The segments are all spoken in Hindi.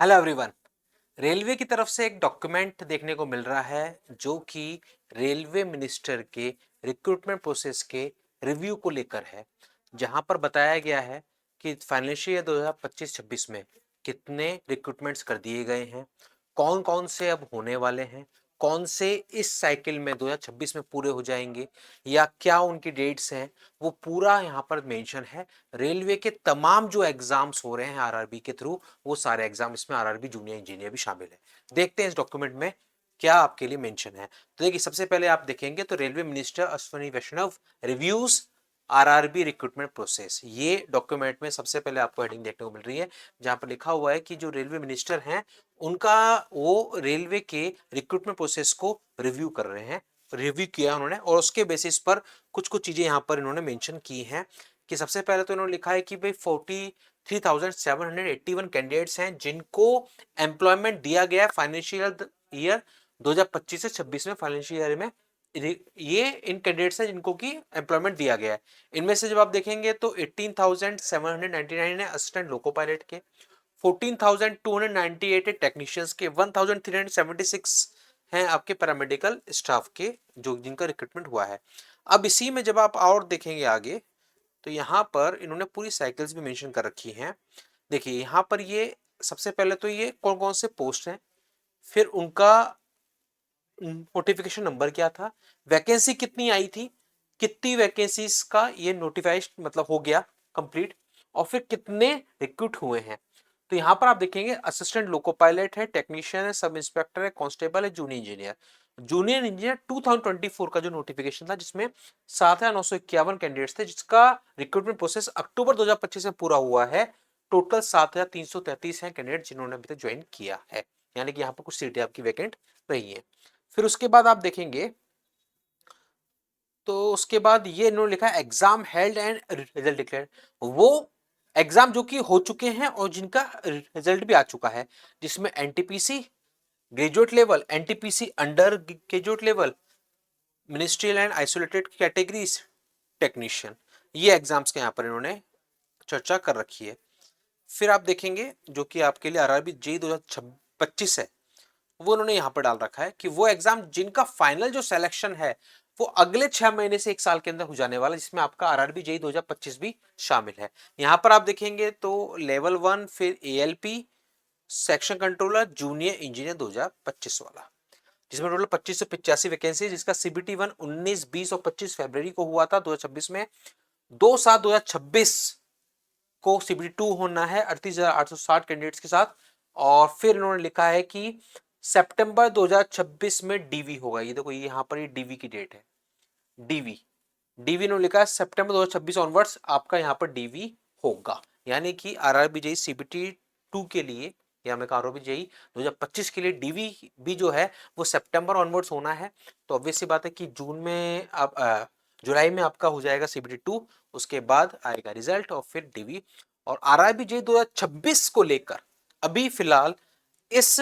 Hello everyone. रेलवे की तरफ से एक डॉक्यूमेंट देखने को मिल रहा है जो कि रेलवे मिनिस्टर के रिक्रूटमेंट प्रोसेस के रिव्यू को लेकर है, जहां पर बताया गया है कि फाइनेंशियल ईयर 2025-26 में कितने रिक्रूटमेंट्स कर दिए गए हैं, कौन कौन से अब होने वाले हैं, कौन से इस साइकिल में 2026 में पूरे हो जाएंगे या क्या उनकी डेट्स हैं, वो पूरा यहाँ पर मेंशन है। रेलवे के तमाम जो एग्जाम्स हो रहे हैं आरआरबी के थ्रू, वो सारे एग्जाम इसमें आरआरबी जूनियर इंजीनियर भी शामिल है। देखते हैं इस डॉक्यूमेंट में क्या आपके लिए मेंशन है। तो देखिए, सबसे पहले आप देखेंगे तो रेलवे मिनिस्टर अश्विनी वैष्णव रिव्यूज आरआरबी रिक्रूटमेंट प्रोसेस, ये डॉक्यूमेंट में सबसे पहले आपको हेडिंग देखने को मिल रही है, जहां पर लिखा हुआ है कि जो रेलवे मिनिस्टर हैं उनका वो रेलवे के रिक्रूटमेंट प्रोसेस को रिव्यू कर रहे हैं। रिव्यू किया उन्होंने और उसके बेसिस पर कुछ कुछ चीजें यहां पर इन्होंने मेंशन की हैं कि सबसे पहले तो इन्होंने लिखा है कि भाई 43,781 कैंडिडेट्स हैं जिनको एम्प्लॉयमेंट दिया गया है फाइनेंशियल ईयर 2025 से 26 में। फाइनेंशियल ईयर में ये इन कैंडिडेट्स हैं जिनको की एम्प्लॉयमेंट दिया गया है। इनमें से जब आप देखेंगे तो 18,799 है असिस्टेंट लोको पायलट के, 14,298 है टेक्नीशियंस के, 1,376 हैं आपके पैरामेडिकल स्टाफ के जो जिनका रिक्रूटमेंट हुआ है। अब इसी में जब आप और देखेंगे आगे तो यहाँ पर इन्होंने पूरी साइकिल्स भी मेंशन कर रखी हैं। देखिए यहाँ पर ये सबसे पहले तो ये कौन कौन से पोस्ट हैं, फिर उनका नोटिफिकेशन नंबर क्या था, वैकेंसी कितनी आई थी, कितनी वैकेंसीज का ये नोटिफाइड मतलब हो गया कंप्लीट, और फिर कितने रिक्रूट हुए हैं। तो यहाँ पर आप देखेंगे असिस्टेंट लोको पायलट है, टेक्नीशियन है, सब इंस्पेक्टर है, कांस्टेबल है, जूनियर इंजीनियर। जूनियर इंजीनियर 2024 का जो नोटिफिकेशन था जिसमें 7,951 कैंडिडेट्स थे, जिसका रिक्रूटमेंट प्रोसेस अक्टूबर 2025 में पूरा हुआ है। टोटल 7,333 है कैंडिडेट जिन्होंने अभी तक ज्वाइन किया है, यानी कि यहाँ पर कुछ सीटें आपकी वैकेंट रही है। फिर उसके बाद आप देखेंगे तो उसके बाद ये इन्होंने लिखा है exam held and result declare. वो एग्जाम जो कि हो चुके हैं और जिनका रिजल्ट भी आ चुका है, जिसमें NTPC graduate level, NTPC under graduate level, ministerial and isolated categories technician, ये एग्जाम्स के यहाँ पर इन्होंने चर्चा कर रखी है। फिर आप देखेंगे जो कि आपके लिए आरआरबी जेईई 2025 है, वो उन्होंने यहां पर डाल रखा है कि वो एग्जाम जिनका फाइनल जो सिलेक्शन है वो अगले 6 महीने से 1 साल के अंदर हो जाने वाला, जिसमें आपका आरआरबी जेईई 2025 भी शामिल है। यहां पर आप देखेंगे तो लेवल 1, फिर ALP, section controller, junior engineer 2025 वाला, जिसमें टोटल 25 से 85 वैकेंसी, जिसका सीबीटी 1 19, 20 और 25 फरवरी को हुआ था 2026 में। 2/7/2026 को सीबीटी 2 होना है 38,860 कैंडिडेट्स के साथ। और फिर इन्होंने लिखा है कि सितंबर 2026 में डीवी होगा। ये देखो, ये यहां पर ये डीवी की डेट है, डीवी डीवी इन्होंने लिखा है सितंबर 2026 ऑनवर्ड्स आपका यहां पर डीवी होगा, यानी कि आरआरबी जेईई सीबीटी 2 के लिए या मैं आरआरबी जेईई 2025 के लिए डीवी भी जो है वो सितंबर ऑनवर्ड्स होना है। तो ऑब्वियस सी बात है कि जून में आप जुलाई में आपका हो जाएगा सीबीटी 2, उसके बाद आएगा रिजल्ट और फिर डीवी। और आरआरबी जेईई 2026 को लेकर अभी फिलहाल इस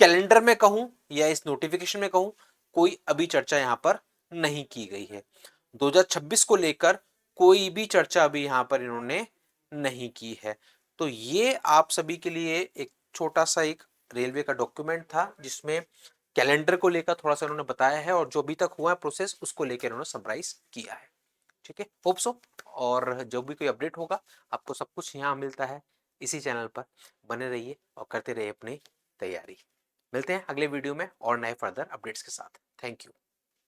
कैलेंडर में कहूं या इस नोटिफिकेशन में कहूं, कोई अभी चर्चा यहां पर नहीं की गई है। 2026 को लेकर कोई भी चर्चा अभी यहां पर इन्होंने नहीं की है। तो ये आप सभी के लिए एक छोटा सा एक रेलवे का डॉक्यूमेंट था जिसमें कैलेंडर को लेकर थोड़ा सा उन्होंने बताया है और जो अभी तक हुआ है प्रोसेस उसको लेकर उन्होंने समराइज किया है। ठीक है, होप सो। और जो भी कोई अपडेट होगा आपको सब कुछ यहाँ मिलता है इसी चैनल पर। बने रहिए और करते रहिए अपनी तैयारी। मिलते हैं अगले वीडियो में और नए फर्दर अपडेट्स के साथ। Thank you.